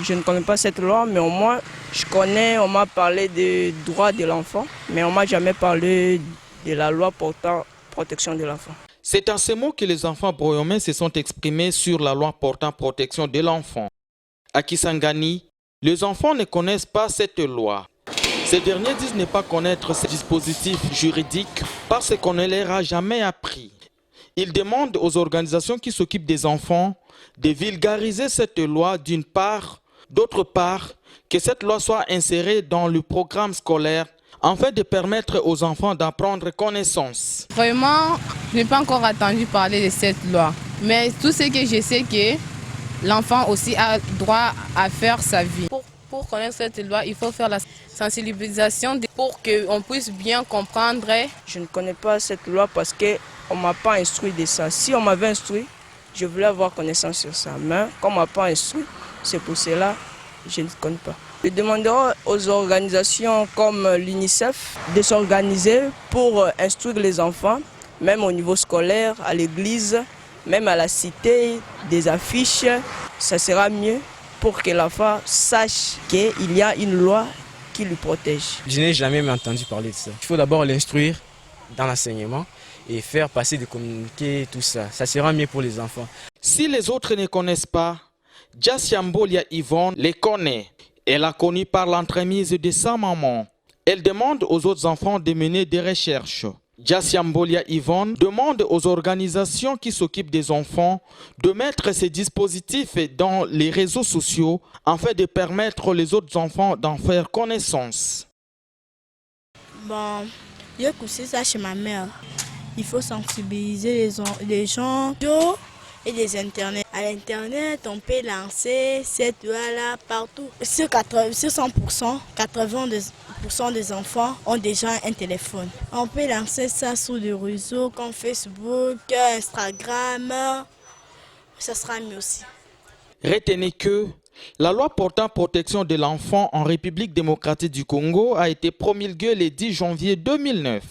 Je ne connais pas cette loi, mais au moins, je connais, on m'a parlé des droits de l'enfant, mais on ne m'a jamais parlé de la loi portant protection de l'enfant. C'est en ces mots que les enfants broyomais se sont exprimés sur la loi portant protection de l'enfant. À Kisangani, les enfants ne connaissent pas cette loi. Ces derniers disent ne pas connaître ce dispositif juridique parce qu'on ne leur a jamais appris. Ils demandent aux organisations qui s'occupent des enfants de vulgariser cette loi d'une part, d'autre part, que cette loi soit insérée dans le programme scolaire afin de permettre aux enfants d'apprendre connaissance. Vraiment, je n'ai pas encore entendu parler de cette loi. Mais tout ce que je sais, que l'enfant aussi a droit à faire sa vie. Pour connaître cette loi, il faut faire la sensibilisation pour qu'on puisse bien comprendre. Je ne connais pas cette loi parce qu'on ne m'a pas instruit de ça. Si on m'avait instruit, je voulais avoir connaissance sur ça. Mais comme on ne m'a pas instruit, c'est pour cela que je ne connais pas. Je demanderai aux organisations comme l'UNICEF de s'organiser pour instruire les enfants, même au niveau scolaire, à l'église, même à la cité, des affiches. Ça sera mieux pour que l'enfant sache qu'il y a une loi qui lui protège. Je n'ai jamais entendu parler de ça. Il faut d'abord l'instruire dans l'enseignement et faire passer des communiqués, tout ça. Ça sera mieux pour les enfants. Si les autres ne connaissent pas, Jassiambolia Yvonne les connaît. Elle a connu par l'entremise de sa maman. Elle demande aux autres enfants de mener des recherches. Jassiambolia Yvonne demande aux organisations qui s'occupent des enfants de mettre ces dispositifs dans les réseaux sociaux afin de permettre aux autres enfants d'en faire connaissance. Bon, j'ai couché ça chez ma mère. Il faut sensibiliser les gens et les internets. À l'internet, on peut lancer cette loi-là partout. Sur 100%, 80% des enfants ont déjà un téléphone. On peut lancer ça sur des réseaux comme Facebook, Instagram. Ça sera mieux aussi. Retenez que la loi portant protection de l'enfant en République démocratique du Congo a été promulguée le 10 janvier 2009.